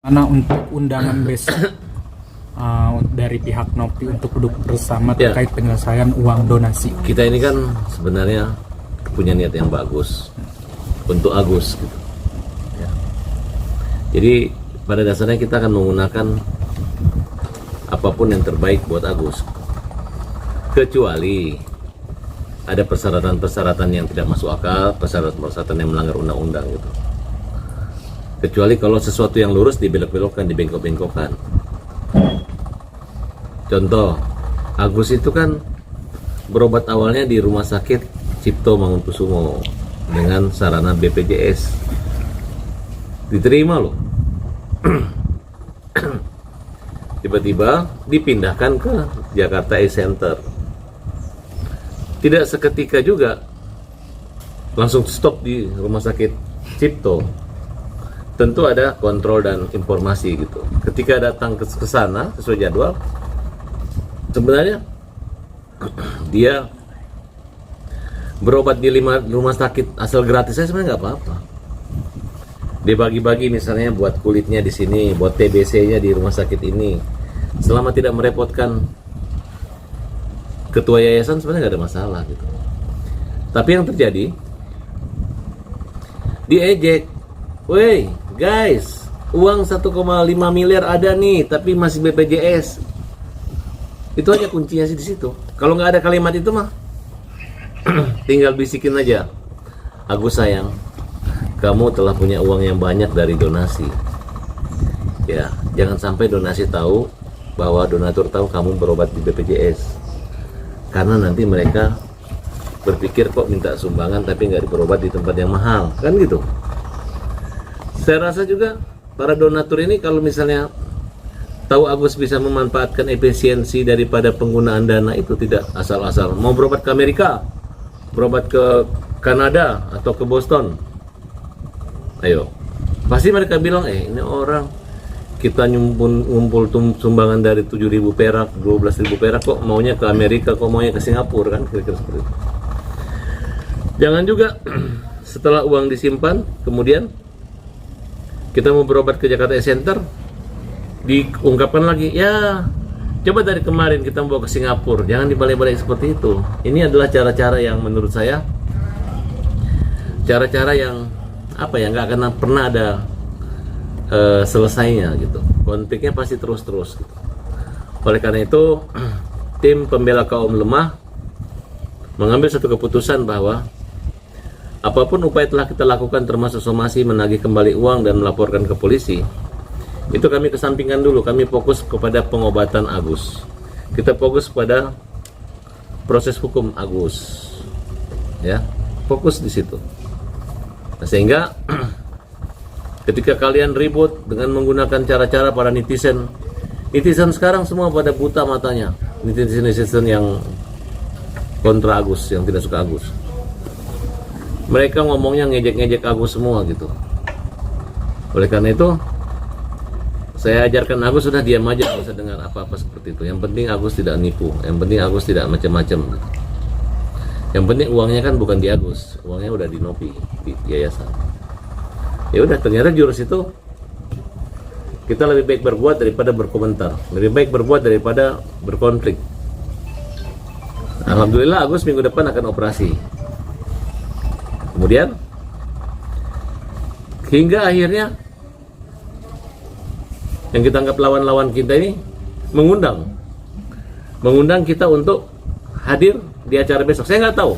Karena untuk undangan besok dari pihak Nopi untuk duduk bersama terkait penyelesaian uang donasi. Kita ini kan sebenarnya punya niat yang bagus untuk Agus gitu. Ya. Jadi pada dasarnya kita akan menggunakan apapun yang terbaik buat Agus. Kecuali ada persyaratan-persyaratan yang tidak masuk akal, persyaratan-persyaratan yang melanggar undang-undang gitu. Kecuali kalau sesuatu yang lurus dibelok-belokkan, dibengkok-bengkokkan. Contoh, Agus itu kan berobat awalnya di Rumah Sakit Cipto Mangunkusumo dengan sarana BPJS. Diterima loh. Tiba-tiba dipindahkan ke Jakarta Eye Center. Tidak seketika juga langsung stop di Rumah Sakit Cipto. Tentu ada kontrol dan informasi gitu. Ketika datang ke sana sesuai jadwal, sebenarnya dia berobat di 5 rumah sakit asal gratis saya sebenarnya nggak apa-apa. Dia bagi-bagi misalnya buat kulitnya di sini, buat TBC-nya di rumah sakit ini. Selama tidak merepotkan ketua yayasan sebenarnya nggak ada masalah gitu. Tapi yang terjadi, diejek, woi guys, uang 1,5 miliar ada nih, tapi masih BPJS. Itu aja kuncinya sih di situ. Kalau nggak ada kalimat itu mah, tinggal bisikin aja, Agus sayang, kamu telah punya uang yang banyak dari donasi. Ya, jangan sampai donasi tahu bahwa donatur tahu kamu berobat di BPJS. Karena nanti mereka berpikir kok minta sumbangan tapi nggak berobat di tempat yang mahal, kan gitu. Saya rasa juga para donatur ini kalau misalnya tahu Agus bisa memanfaatkan efisiensi daripada penggunaan dana itu, tidak asal-asal mau berobat ke Amerika, berobat ke Kanada atau ke Boston. Ayo, pasti mereka bilang, ini orang kita ngumpul sumbangan dari 7.000 perak, 12.000 perak, kok maunya ke Amerika, kok maunya ke Singapura, kan kira-kira seperti itu. Jangan juga setelah uang disimpan, kemudian kita mau berobat ke Jakarta Eye Center, diungkapkan lagi, ya coba dari kemarin kita mau ke Singapura, jangan dibalik-balik seperti itu. Ini adalah cara-cara yang menurut saya, cara-cara yang apa ya, nggak akan pernah ada selesainya gitu. Konfliknya pasti terus-terus gitu. Oleh karena itu, tim pembela kaum lemah mengambil satu keputusan bahwa apapun upaya telah kita lakukan, termasuk somasi, menagih kembali uang dan melaporkan ke polisi, itu kami kesampingkan dulu. Kami fokus kepada pengobatan Agus. Kita fokus pada proses hukum Agus. Ya, fokus di situ. Nah, sehingga ketika kalian ribut dengan menggunakan cara-cara para netizen sekarang semua pada buta matanya. Netizen yang kontra Agus, yang tidak suka Agus. Mereka ngomongnya ngejek-ngejek Agus semua gitu. Oleh karena itu, saya ajarkan Agus sudah diam aja, nggak usah dengar apa-apa seperti itu. Yang penting Agus tidak nipu, yang penting Agus tidak macam-macam. Yang penting uangnya kan bukan di Agus, uangnya udah di Nopi, di yayasan. Ya udah, ternyata jurus itu kita lebih baik berbuat daripada berkomentar, lebih baik berbuat daripada berkonflik. Alhamdulillah Agus minggu depan akan operasi. Kemudian hingga akhirnya yang kita anggap lawan-lawan kita ini mengundang kita untuk hadir di acara besok. Saya nggak tahu,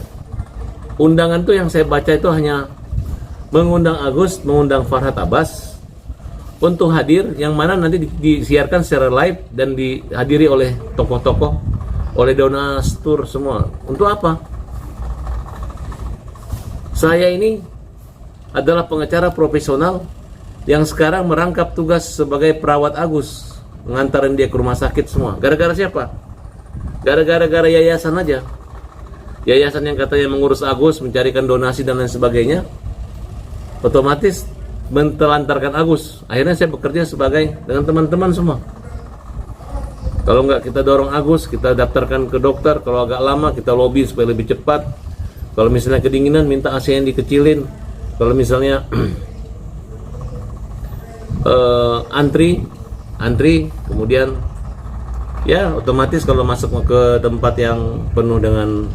undangan tuh yang saya baca itu hanya mengundang Agus, mengundang Farhad Abbas untuk hadir, yang mana nanti disiarkan secara live dan dihadiri oleh tokoh-tokoh, oleh donatur semua. Untuk apa? Saya ini adalah pengacara profesional yang sekarang merangkap tugas sebagai perawat Agus, mengantarin dia ke rumah sakit semua. Gara-gara siapa? Gara-gara yayasan aja. Yayasan yang katanya mengurus Agus, mencarikan donasi dan lain sebagainya, otomatis mentelantarkan Agus. Akhirnya saya bekerja sebagai dengan teman-teman semua. Kalau nggak kita dorong Agus, kita daftarkan ke dokter. Kalau agak lama kita lobby supaya lebih cepat. Kalau misalnya kedinginan, minta AC yang dikecilin. Kalau misalnya antri, kemudian ya otomatis kalau masuk ke tempat yang penuh dengan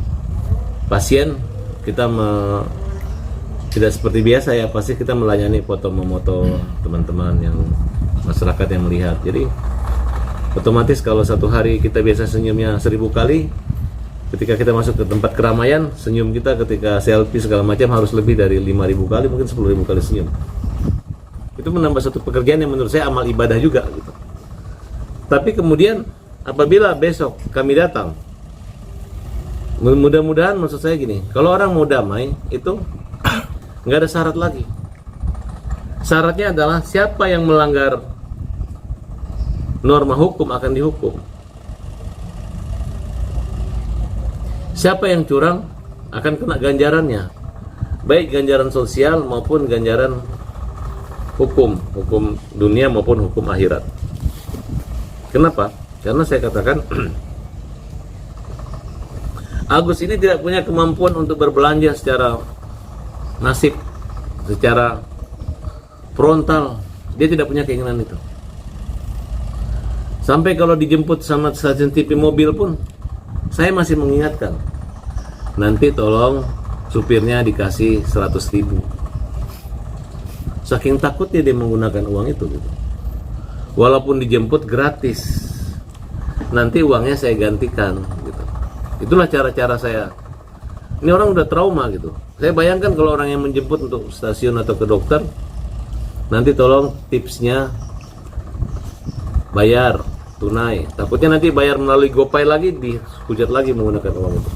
pasien, kita tidak seperti biasa ya, pasti kita melayani foto memoto teman-teman yang masyarakat yang melihat. Jadi otomatis kalau satu hari kita biasa senyumnya 1000 kali, ketika kita masuk ke tempat keramaian, senyum kita ketika selfie segala macam harus lebih dari 5.000 kali, mungkin 10.000 kali senyum. Itu menambah satu pekerjaan yang menurut saya amal ibadah juga gitu. Tapi kemudian apabila besok kami datang, mudah-mudahan, maksud saya gini, kalau orang mau damai itu nggak ada syarat lagi. Syaratnya adalah siapa yang melanggar norma hukum akan dihukum. Siapa yang curang akan kena ganjarannya, baik ganjaran sosial maupun ganjaran hukum dunia maupun hukum akhirat. Kenapa? Karena saya katakan Agus ini tidak punya kemampuan untuk berbelanja secara nasib, secara frontal. Dia tidak punya keinginan itu. Sampai kalau dijemput sama stasiun TV mobil pun, saya masih mengingatkan, nanti tolong supirnya dikasih 100.000. Saking takutnya dia menggunakan uang itu gitu. Walaupun dijemput gratis, nanti uangnya saya gantikan gitu. Itulah cara-cara saya. Ini orang udah trauma gitu. Saya bayangkan kalau orang yang menjemput untuk stasiun atau ke dokter, nanti tolong tipsnya bayar tunai. Takutnya nanti bayar melalui GoPay lagi, dihujat lagi menggunakan uang itu.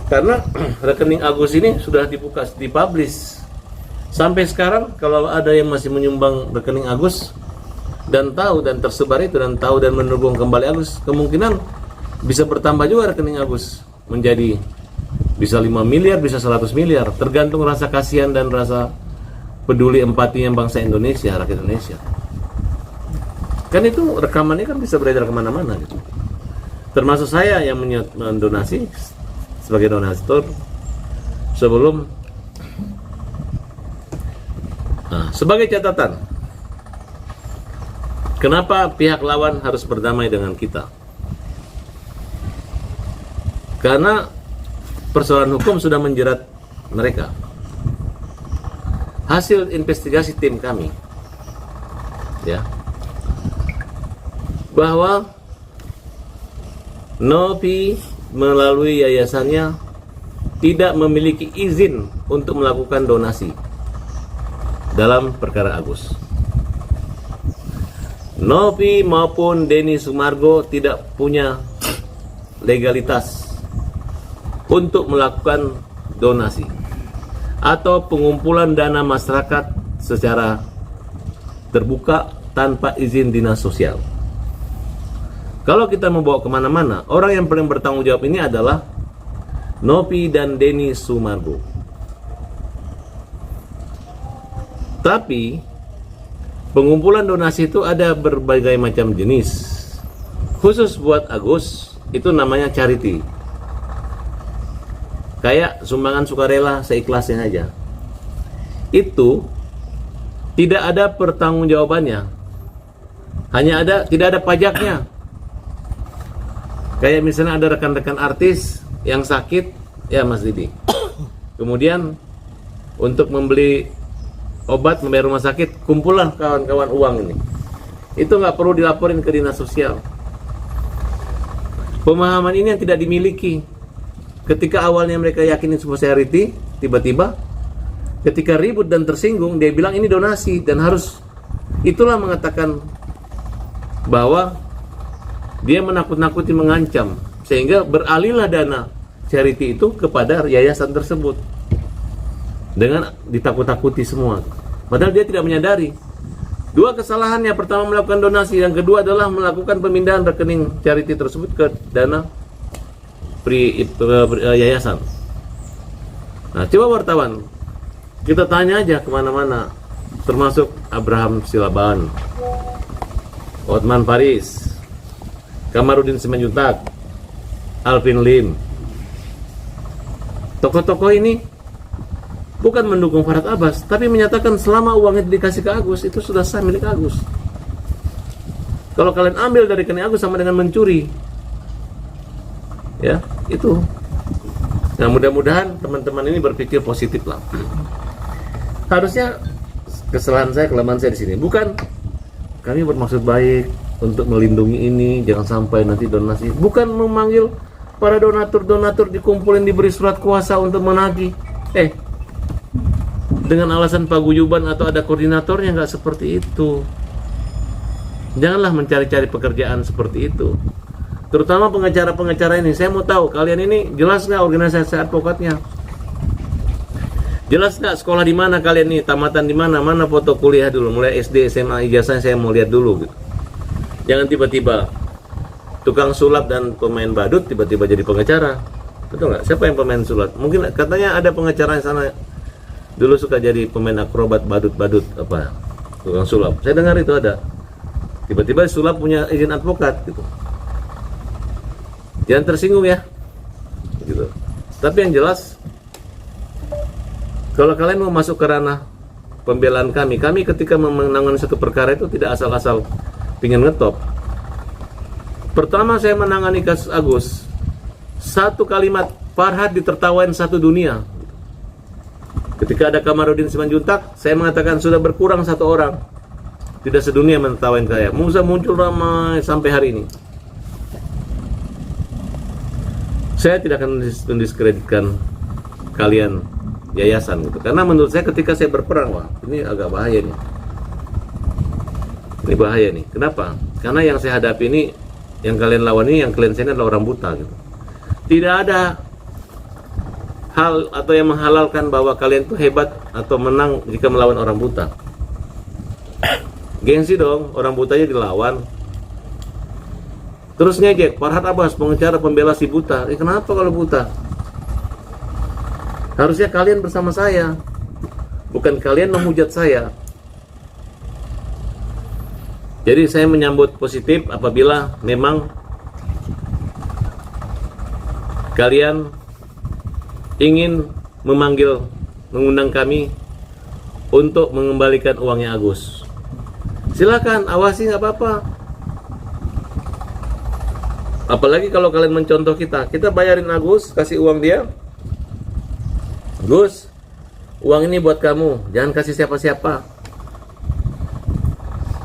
Karena rekening Agus ini sudah dipublish. Sampai sekarang kalau ada yang masih menyumbang rekening Agus dan tahu dan tersebar itu dan tahu dan mendukung kembali Agus, kemungkinan bisa bertambah juga rekening Agus menjadi bisa 5 miliar, bisa 100 miliar, tergantung rasa kasihan dan rasa peduli empatinya bangsa Indonesia, rakyat Indonesia. Kan itu rekamannya kan bisa beredar kemana-mana gitu. Termasuk saya yang mendonasi sebagai donatur sebelum. Nah, sebagai catatan, kenapa pihak lawan harus berdamai dengan kita? Karena persoalan hukum sudah menjerat mereka. Hasil investigasi tim kami, ya, bahwa Novi melalui yayasannya tidak memiliki izin untuk melakukan donasi dalam perkara Agus. Novi maupun Denny Sumargo tidak punya legalitas untuk melakukan donasi atau pengumpulan dana masyarakat secara terbuka tanpa izin dinas sosial. Kalau kita membawa kemana-mana, orang yang paling bertanggung jawab ini adalah Novi dan Denny Sumargo. Tapi pengumpulan donasi itu ada berbagai macam jenis. Khusus buat Agus itu namanya charity. Kayak sumbangan sukarela seikhlasnya aja. Itu tidak ada pertanggungjawabannya. Tidak ada pajaknya. Kayak misalnya ada rekan-rekan artis yang sakit, ya Mas Didi. Kemudian untuk membeli obat, membayar rumah sakit, kumpullah kawan-kawan uang ini. Itu nggak perlu dilaporin ke dinas sosial. Pemahaman ini yang tidak dimiliki. Ketika awalnya mereka yakin ini sebuah charity, tiba-tiba ketika ribut dan tersinggung, dia bilang ini donasi dan harus. Itulah mengatakan bahwa dia menakut-nakuti, mengancam, sehingga beralihlah dana charity itu kepada yayasan tersebut dengan ditakut-takuti semua. Padahal dia tidak menyadari. Dua kesalahannya, pertama melakukan donasi, yang kedua adalah melakukan pemindahan rekening charity tersebut ke dana yayasan. Nah, coba wartawan, kita tanya aja kemana-mana, termasuk Abraham Silaban, Otman Paris, Kamarudin Simanjuntak, Alvin Lim. Tokoh-tokoh ini bukan mendukung Farhad Abbas, tapi menyatakan selama uangnya dikasih ke Agus, itu sudah sah milik Agus. Kalau kalian ambil dari rekening Agus sama dengan mencuri. Ya, itu. Nah, mudah-mudahan teman-teman ini berpikir positif lah. Harusnya kesalahan saya, kelemahan saya di sini. Bukan kami bermaksud baik untuk melindungi ini, jangan sampai nanti donasi. Bukan memanggil para donatur dikumpulin, diberi surat kuasa untuk menagih. Dengan alasan paguyuban atau ada koordinatornya, nggak seperti itu. Janganlah mencari-cari pekerjaan seperti itu. Terutama pengacara-pengacara ini. Saya mau tahu kalian ini jelas nggak organisasi advokatnya? Jelas nggak sekolah di mana kalian nih, tamatan di mana, mana foto kuliah dulu, mulai SD, SMA, ijazahnya saya mau lihat dulu gitu. Jangan tiba-tiba tukang sulap dan pemain badut tiba-tiba jadi pengacara. Betul nggak? Siapa yang pemain sulap? Mungkin katanya ada pengacara yang sana dulu suka jadi pemain akrobat badut-badut apa, tukang sulap. Saya dengar itu ada. Tiba-tiba sulap punya izin advokat gitu. Jangan tersinggung ya, gitu. Tapi yang jelas, kalau kalian mau masuk ke ranah pembelaan kami ketika menangani satu perkara itu tidak asal-asal pingin ngetop. Pertama saya menangani kasus Agus, satu kalimat Farhad ditertawain satu dunia. Ketika ada Kamarudin Simanjuntak, saya mengatakan sudah berkurang satu orang, tidak sedunia menertawain saya. Musa muncul ramai sampai hari ini. Saya tidak akan mendiskreditkan kalian yayasan gitu. Karena menurut saya ketika saya berperang, wah ini agak bahaya nih. Ini bahaya nih. Kenapa? Karena yang saya hadapi ini, yang kalian lawan ini, yang kalian saya ini adalah orang buta gitu. Tidak ada hal atau yang menghalalkan bahwa kalian itu hebat atau menang jika melawan orang buta. Gengsi dong, orang butanya dilawan. Terus ngejek, Farhad Abbas pengacara pembela si buta. Kenapa kalau buta? Harusnya kalian bersama saya, bukan kalian menghujat saya. Jadi saya menyambut positif apabila memang kalian ingin mengundang kami untuk mengembalikan uangnya Agus. Silakan, awasi, nggak apa-apa. Apalagi kalau kalian mencontoh kita bayarin Agus, kasih uang dia. Gus, uang ini buat kamu, jangan kasih siapa-siapa.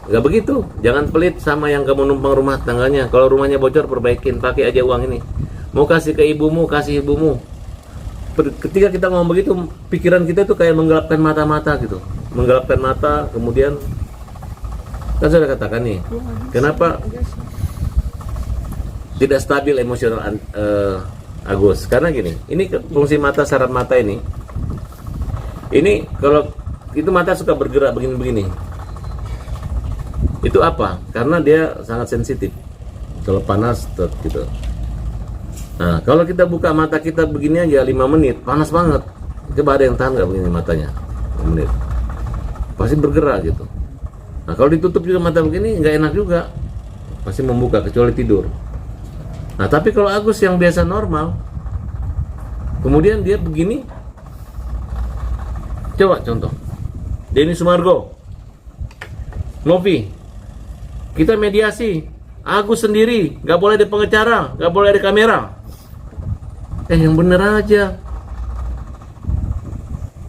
Gak begitu, jangan pelit sama yang kamu numpang rumah tangganya. Kalau rumahnya bocor, perbaikin, pakai aja uang ini. Mau kasih ke ibumu, kasih ibumu. Ketika kita ngomong begitu, pikiran kita tuh kayak menggelapkan mata-mata gitu. Menggelapkan mata, kemudian kan saya udah katakan nih, kenapa tidak stabil emosional Agus? Karena gini, ini fungsi mata, saraf mata ini kalau itu mata suka bergerak begini-begini. Itu apa? Karena dia sangat sensitif. Kalau panas gitu. Nah, kalau kita buka mata kita begini aja 5 menit, panas banget. Coba ada yang tahan nggak begini matanya 5 menit? Pasti bergerak gitu. Nah, kalau ditutup juga mata begini nggak enak juga. Pasti membuka kecuali tidur. Nah, tapi kalau Agus yang biasa normal, kemudian dia begini, coba contoh, Denny Sumargo, Novi, kita mediasi, Agus sendiri, nggak boleh ada pengacara, nggak boleh ada kamera. Yang bener aja.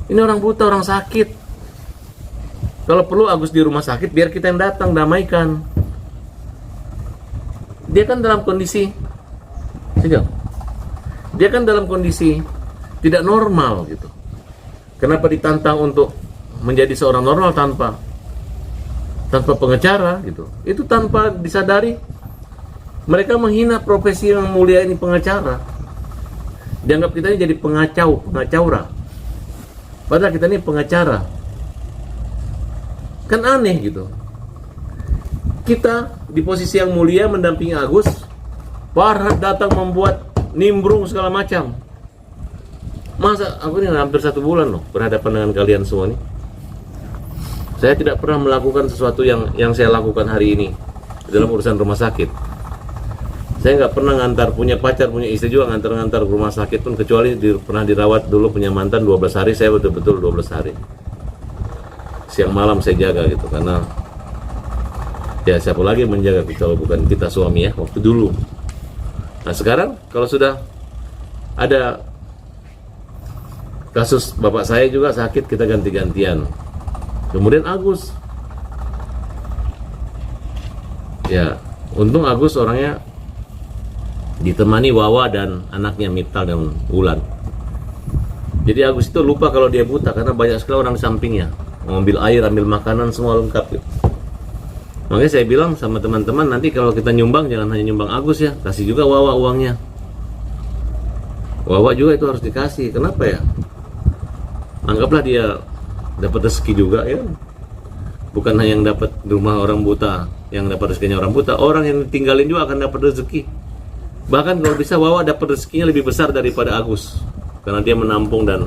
Ini orang buta, orang sakit. Kalau perlu Agus di rumah sakit, biar kita yang datang damaikan. Dia kan dalam kondisi dia kan dalam kondisi tidak normal gitu. Kenapa ditantang untuk menjadi seorang normal tanpa pengacara gitu? Itu tanpa disadari mereka menghina profesi yang mulia ini, pengacara. Dianggap kita ini jadi pengacaura. Padahal kita ini pengacara. Kan aneh gitu. Kita di posisi yang mulia mendampingi Agus, Farhad datang membuat nimbrung segala macam. Masa aku ini hampir 1 bulan loh berhadapan dengan kalian semua nih. Saya tidak pernah melakukan sesuatu yang saya lakukan hari ini dalam urusan rumah sakit. Saya nggak pernah ngantar, punya pacar, punya istri juga ngantar-ngantar ke rumah sakit pun, kecuali pernah dirawat dulu punya mantan 12 hari, saya betul-betul 12 hari. Siang malam saya jaga gitu, karena ya siapa lagi yang menjaga kalau bukan kita suami ya, waktu dulu. Nah sekarang kalau sudah ada kasus bapak saya juga sakit, kita ganti-gantian. Kemudian Agus, ya untung Agus orangnya ditemani Wawa dan anaknya Miftah dan Ulan. Jadi Agus itu lupa kalau dia buta karena banyak sekali orang di sampingnya, mengambil air, ambil makanan, semua lengkap gitu. Makanya saya bilang sama teman-teman, nanti kalau kita nyumbang jangan hanya nyumbang Agus ya, kasih juga Wawa uangnya. Wawa juga itu harus dikasih. Kenapa ya? Anggaplah dia dapat rezeki juga ya. Bukan hanya yang dapat rumah orang buta, yang dapat rezekinya orang buta, orang yang tinggalin juga akan dapat rezeki. Bahkan kalau bisa Wawa dapat rezekinya lebih besar daripada Agus, karena dia menampung dan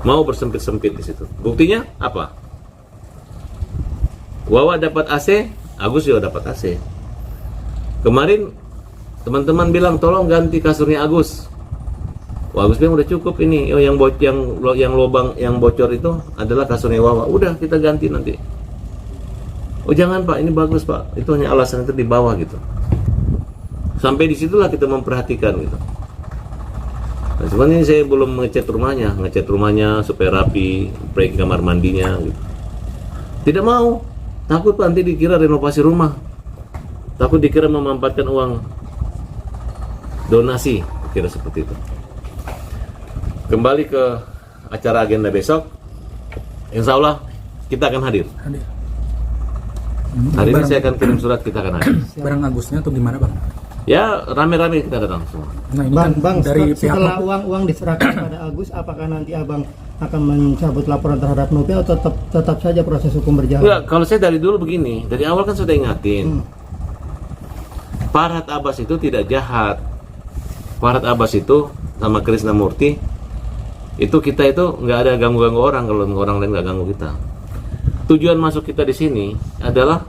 mau bersempit-sempit di situ. Buktinya apa? Wawa dapat AC, Agus juga dapat AC. Kemarin teman-teman bilang tolong ganti kasurnya Agus. Wah, Agus bilang udah cukup ini. Oh, yang lubang yang bocor itu adalah kasurnya Wawa. Udah kita ganti nanti. Oh jangan Pak, ini bagus Pak. Itu hanya alasan itu di bawah gitu. Sampai disitulah kita memperhatikan gitu. Nah, sebenarnya saya belum ngecat rumahnya supaya rapi, break kamar mandinya gitu. Tidak mau, takut Pak nanti dikira renovasi rumah, takut dikira memanfaatkan uang donasi, kira seperti itu. Kembali ke acara agenda besok, insya Allah kita akan hadir. Hari ini saya akan kirim surat, kita akan hadir. Barang Agusnya atau gimana Bang? Ya rame-rame kita datang semua. Nah, ini Bang, kan dari pihak setelah uang diserahkan pada Agus, apakah nanti Abang akan mencabut laporan terhadap Nopi atau tetap saja proses hukum berjalan? Enggak, kalau saya dari dulu begini, dari awal kan sudah ingatin. Farhad Abbas itu tidak jahat. Farhad Abbas itu sama Krisnamurti itu kita itu nggak ada ganggu-ganggu orang, kalau orang lain nggak ganggu kita. Tujuan masuk kita di sini adalah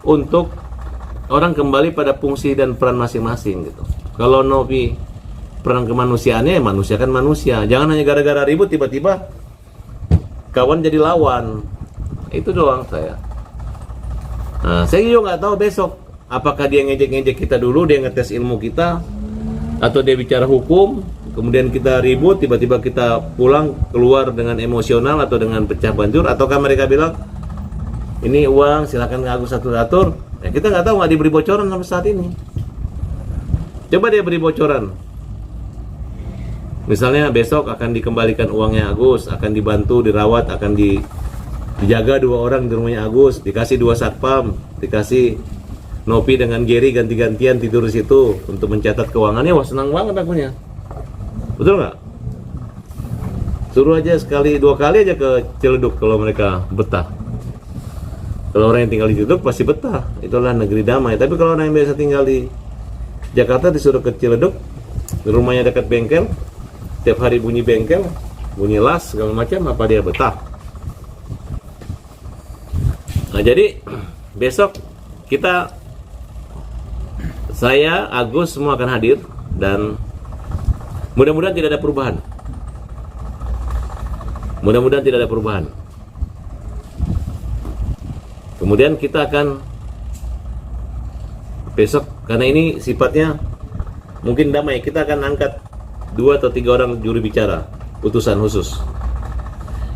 untuk orang kembali pada fungsi dan peran masing-masing gitu. Kalau Novi peran kemanusiaannya, ya manusia kan manusia. Jangan hanya gara-gara ribut tiba-tiba kawan jadi lawan. Itu doang saya. Nah, saya juga nggak tahu besok apakah dia ngejek-ngejek kita dulu, dia ngetes ilmu kita, atau dia bicara hukum, kemudian kita ribut, tiba-tiba kita pulang keluar dengan emosional atau dengan pecah banjur, ataukah mereka bilang ini uang silakan Agus atur-atur. Ya, kita nggak tahu, nggak diberi bocoran sampai saat ini. Coba dia beri bocoran. Misalnya besok akan dikembalikan uangnya Agus, akan dibantu, dirawat, akan dijaga 2 orang di rumahnya Agus, dikasih 2 satpam, dikasih Nopi dengan Gary ganti-gantian tidur di situ untuk mencatat keuangannya. Wah senang banget akunya. Betul nggak? Suruh aja sekali 2 kali aja ke Ciledug kalau mereka betah. Kalau orang yang tinggal di Ciledug pasti betah. Itulah negeri damai. Tapi kalau orang yang biasa tinggal di Jakarta disuruh ke Ciledug, rumahnya dekat bengkel, tiap hari bunyi bengkel, bunyi las segala macam, apa dia betah? Nah jadi besok saya, Agus semua akan hadir dan mudah-mudahan tidak ada perubahan. Mudah-mudahan tidak ada perubahan. Kemudian kita akan besok, karena ini sifatnya mungkin damai, kita akan angkat 2 atau 3 orang juru bicara, utusan khusus,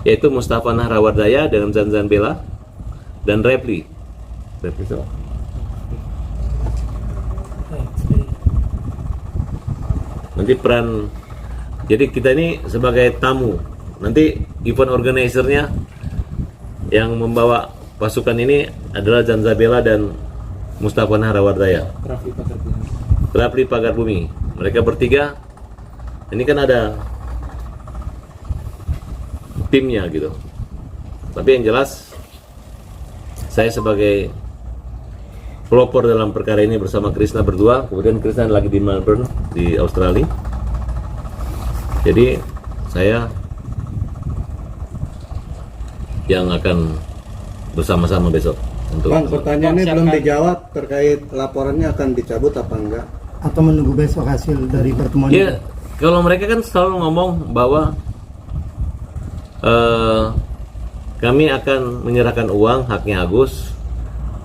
yaitu Mustafa Nahrawardaya dengan Zanzan Bella dan Repli. Nanti peran, jadi kita ini sebagai tamu. Nanti event organizer-nya yang membawa pasukan ini adalah Zanzabela dan Mustafa Nahrawardaya, Rafli Pagar Bumi. Mereka bertiga ini kan ada timnya gitu. Tapi yang jelas saya sebagai pelopor dalam perkara ini bersama Krishna berdua. Kemudian Krishna lagi di Melbourne di Australia. Jadi saya yang akan bersama-sama besok. untuk Bang, pertanyaannya belum dijawab terkait laporannya akan dicabut apa enggak? Atau menunggu besok hasil dari pertemuan itu? ya. Kalau mereka kan selalu ngomong bahwa kami akan menyerahkan uang haknya Agus,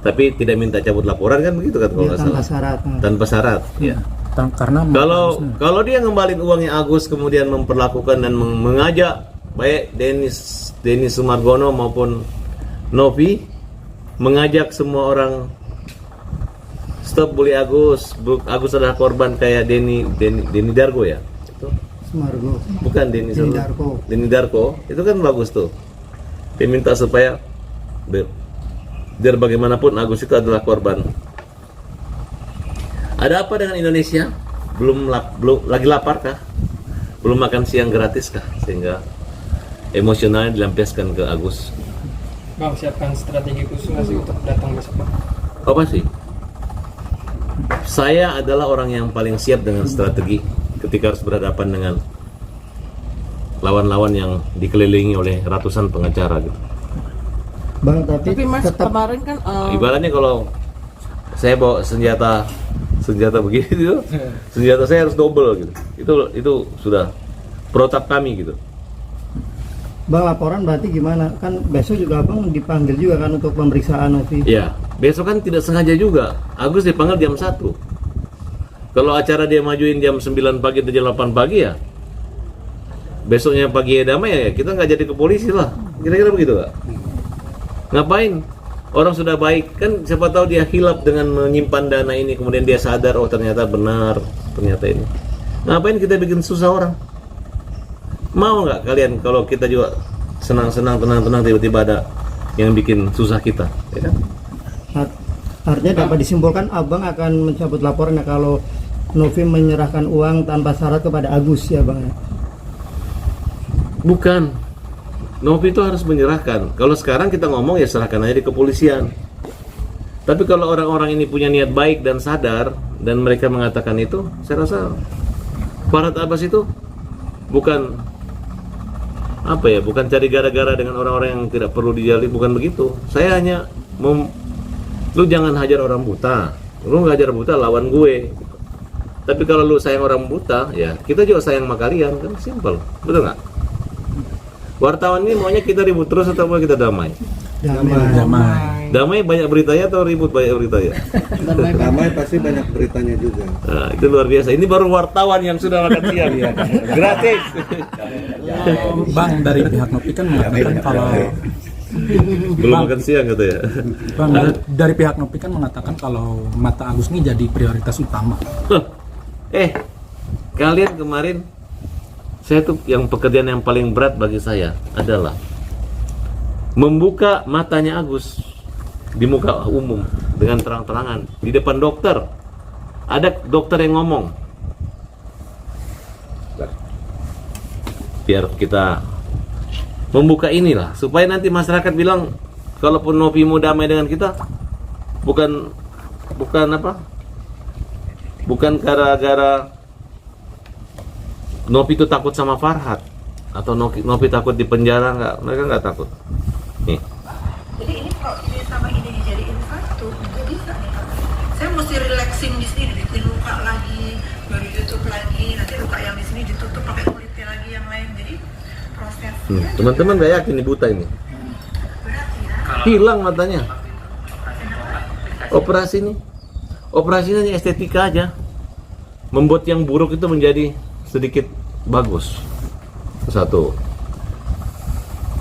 tapi tidak minta cabut laporan, kan begitu kan kalau Iya, nggak tanpa salah. syarat. Tanpa syarat. Ya. Karena Kalau dia ngembalin uangnya Agus kemudian memperlakukan dan mengajak baik Denny Sumargono maupun Novi, mengajak semua orang stop bully Agus. Agus adalah korban kayak Denny Dargo ya. Itu Sumargo. bukan Denny Darko. Itu kan bagus tuh. Dia minta supaya biar bagaimanapun Agus itu adalah korban. Ada apa dengan Indonesia? Belum lagi lapar kah? Belum makan siang gratis kah? Sehingga emosionalnya dilampiaskan ke Agus. Bang, siapkan strategi khusus nggak sih untuk datang besok, Bang? Apa sih? Saya adalah orang yang paling siap dengan strategi ketika harus berhadapan dengan lawan-lawan yang dikelilingi oleh ratusan pengacara gitu. Bang, tapi Mas tetap kemarin kan Ibaratnya kalau saya bawa senjata begitu, senjata saya harus double gitu. Itu sudah protap kami gitu. Bang, laporan berarti gimana? Kan besok juga Bang dipanggil juga kan untuk pemeriksaan Novi. Ya, besok kan tidak sengaja juga. Agus dipanggil jam 1. Kalau acara dia majuin jam 9 pagi atau jam 8 pagi ya, besoknya pagi ya damai ya, kita nggak jadi ke polisi lah. Kira-kira begitu nggak? Ngapain? Orang sudah baik, kan siapa tahu dia hilap dengan menyimpan dana ini, kemudian dia sadar, oh ternyata benar, ternyata ini. Ngapain kita bikin susah orang? Mau nggak kalian kalau kita juga senang-senang, tenang-tenang, tiba-tiba ada yang bikin susah kita, ya kan? Artinya dapat disimpulkan Abang akan mencabut laporannya kalau Novi menyerahkan uang tanpa syarat kepada Agus ya Bang ya? Bukan. Novi itu harus menyerahkan. Kalau sekarang kita ngomong ya serahkan aja di kepolisian. Tapi kalau orang-orang ini punya niat baik dan sadar dan mereka mengatakan itu, saya rasa Farhad Abbas itu bukan apa ya, bukan cari gara-gara dengan orang-orang yang tidak perlu dijali, bukan begitu. Saya hanya lu jangan hajar orang buta. Lu nggak hajar buta lawan gue. Tapi kalau lu sayang orang buta, ya kita juga sayang sama kalian, kan simple. Betul nggak? Wartawan ini maunya kita ribut terus atau mau kita damai? Damai banyak beritanya atau ribut banyak beritanya? Damai pasti banyak beritanya juga. Nah, itu luar biasa. Ini baru wartawan yang sudah makan siang ya. Gratis. Bang, dari pihak Novi kan mengatakan kalau Belum makan siang gitu ya. Bang, dari pihak Novi kan mengatakan kalau mata Agus ini jadi prioritas utama. Kalian kemarin saya tuh yang pekerjaan yang paling berat bagi saya adalah membuka matanya Agus di muka umum dengan terang-terangan di depan dokter. Ada dokter yang ngomong, biar kita membuka inilah supaya nanti masyarakat bilang kalaupun Novi mau damai dengan kita bukan gara-gara Novi itu takut sama Farhad atau Novi takut di penjara, enggak, mereka nggak takut. Nih. Jadi ini kalau ini sama ini dijadiin satu, nggak bisa nih. Saya mesti relaxing di sini, bikin luka lagi, baru ditutup lagi, nanti luka yang di sini ditutup pakai kulitnya lagi yang lain. Jadi prosesnya Teman-teman nggak yakin nih buta ini. berat ya. Hilang matanya. Operasinya hanya estetika aja. Membuat yang buruk itu menjadi sedikit bagus. Satu.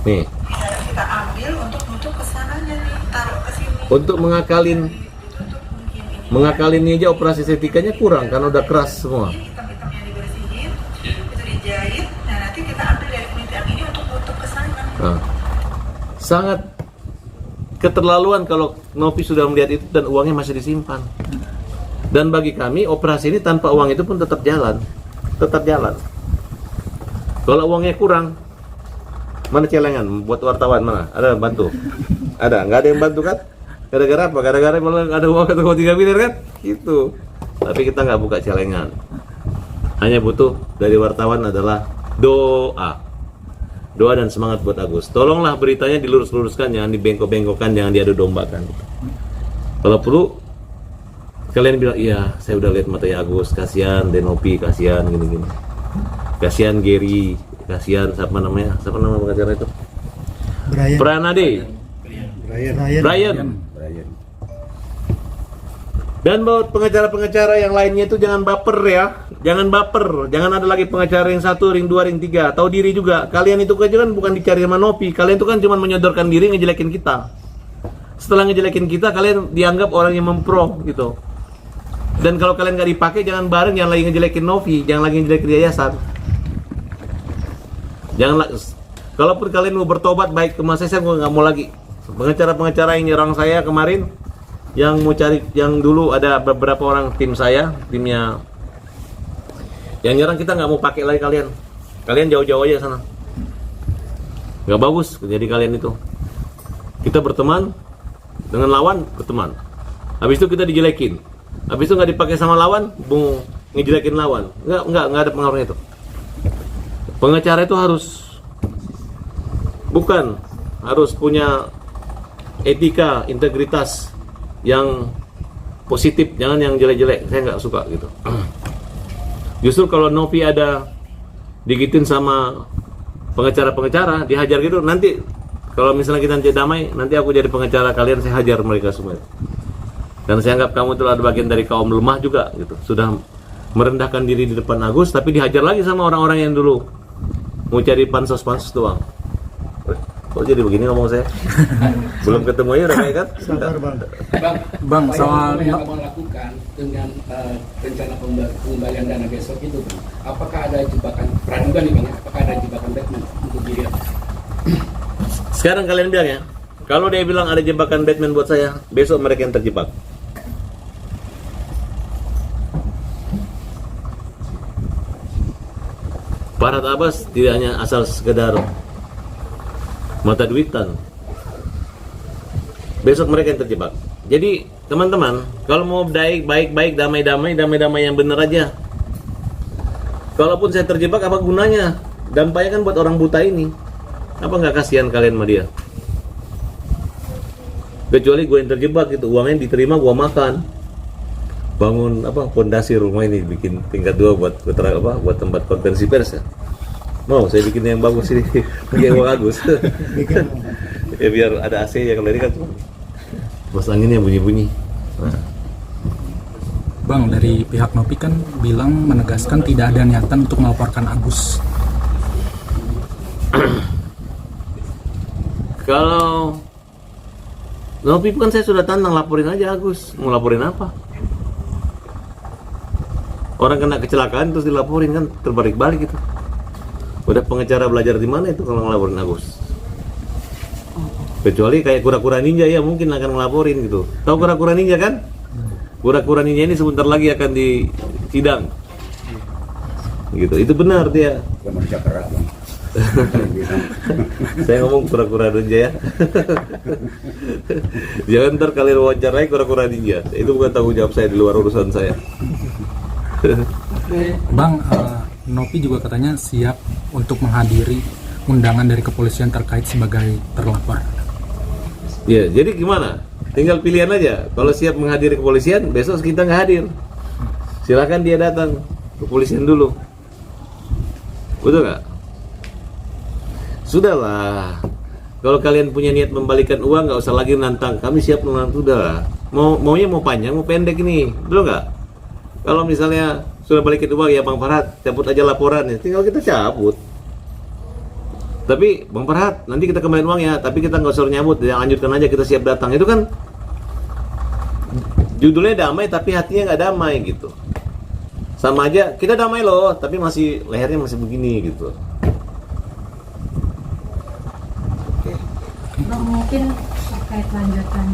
Nih. Kita ambil untuk nutup kesananya nih, taruh ke sini. Untuk mengakalin aja operasi estetikanya kurang karena udah keras semua. Hitam-hitamnya dibersihin, itu dijahit. Nah nanti kita ambil dari kulit yang ini untuk nutup ke sana. Nah, sangat keterlaluan kalau Novi sudah melihat itu dan uangnya masih disimpan. Dan bagi kami operasi ini tanpa uang itu pun tetap jalan. Kalau uangnya kurang, mana celengan buat wartawan, mana? Ada bantu? Ada? Nggak ada yang bantu kan? Gara-gara apa? Gara-gara malah ada uang 1,3 miliar kan? Gitu. Tapi kita nggak buka celengan. Hanya butuh dari wartawan adalah doa dan semangat buat Agus. Tolonglah beritanya dilurus-luruskan, jangan dibengkok-bengkokkan, jangan diadu dombakan. Kalau perlu kalian bilang, iya saya udah lihat matanya Agus, kasihan Denopi, kasihan gini-gini, kasihan Gary, kasihan siapa nama pengacara itu, Brian. Pranade, Brian. Dan buat pengacara-pengacara yang lainnya itu jangan baper ya, jangan baper, jangan ada lagi pengacara ring 1, ring 2, ring 3, tahu diri juga. Kalian itu kan bukan dicari sama Nopi, kalian itu kan cuma menyodorkan diri ngejelekin kita. Setelah ngejelekin kita, kalian dianggap orang yang mempro gitu. Dan kalau kalian nggak dipakai, jangan bareng yang lagi ngejelekin Novi, jangan lagi ngejelekin yayasan. Jangan, kalaupun kalian mau bertobat baik ke Mas saya nggak mau lagi. Pengacara-pengacara yang nyerang saya kemarin, yang mau cari, yang dulu ada beberapa orang tim saya, timnya yang nyerang, kita nggak mau pakai lagi kalian. Kalian jauh-jauh aja sana. Nggak bagus jadi kalian itu. Kita berteman dengan lawan, berteman. Habis itu kita dijelekin. Habis itu nggak dipakai sama lawan, ngejelekin lawan. Nggak ada pengaruhnya itu. Pengacara itu harus punya etika, integritas yang positif, jangan yang jelek-jelek. Saya nggak suka gitu. Justru kalau Novi ada digituin sama pengacara-pengacara, dihajar gitu, nanti kalau misalnya kita nanti damai, nanti aku jadi pengacara kalian, saya hajar mereka semua. Dan saya anggap kamu itu ada bagian dari kaum lemah juga gitu. Sudah merendahkan diri di depan Agus, tapi dihajar lagi sama orang-orang yang dulu mau cari pansos-pansos doang. Kok jadi begini ngomong saya? Belum ketemu aja udah kayak kan? Sabar bang. Bang, soal yang abang lakukan dengan rencana pengembalian dana besok itu, Bang, apakah ada jebakan praduga nih Bang? Apakah ada jebakan Batman untuk diri? Sekarang kalian bilang ya, kalau dia bilang ada jebakan Batman buat saya, besok mereka yang terjebak. Farhad Abbas tidak hanya asal sekedar mata duitan. Besok mereka yang terjebak. Jadi teman-teman, kalau mau baik-baik, damai-damai yang benar aja. Kalaupun saya terjebak, apa gunanya? Dampaknya kan buat orang buta ini. Apa nggak kasihan kalian sama dia? Kecuali gue yang terjebak gitu, uangnya diterima gue makan, bangun pondasi rumah ini, bikin tingkat 2 buat tempat konferensi pers ya. Mau saya bikin yang bagus ini, pakai uang Agus. Ya biar ada AC ya, kalau ini kan cuma bos anginnya bunyi-bunyi. Nah. Bang, dari pihak Nopi kan bilang menegaskan tidak ada niatan untuk melaporkan Agus. Kalau Nopi kan saya sudah tantang, laporin aja Agus. Mau laporin apa? Orang kena kecelakaan terus dilaporin, kan terbalik-balik gitu. Udah pengacara belajar di mana itu kalau ngelaporin Agus? Kecuali kayak kura-kura ninja ya mungkin akan ngelaporin gitu. Tahu kura-kura ninja kan? Kura-kura ninja ini sebentar lagi akan disidang. Gitu. Itu benar dia. Manusia kerak, Bang. Saya ngomong kura-kura ninja ya. Jangan ntar kalian wawancarai kura-kura ninja. Itu bukan tanggung jawab saya, di luar urusan saya. Bang, Nopi juga katanya siap untuk menghadiri undangan dari kepolisian terkait sebagai terlapor. Ya, jadi gimana? Tinggal pilihan aja. Kalau siap menghadiri kepolisian, besok kita nggak hadir. Silakan dia datang ke kepolisian dulu. Betul nggak? Sudahlah. Kalau kalian punya niat membalikan uang, nggak usah lagi nantang. Kami siap menantang, sudah. Maunya mau panjang, mau pendek ini, betul nggak? Kalau misalnya sudah balikin uang ya Bang Farhad, cabut aja laporannya, tinggal kita cabut. Tapi Bang Farhad, nanti kita kembaliin uang ya, tapi kita nggak usah nyabut, ya lanjutkan aja, kita siap datang. Itu kan judulnya damai tapi hatinya nggak damai gitu. Sama aja, kita damai loh, tapi masih lehernya masih begini gitu. Bang, mungkin terkait lanjutan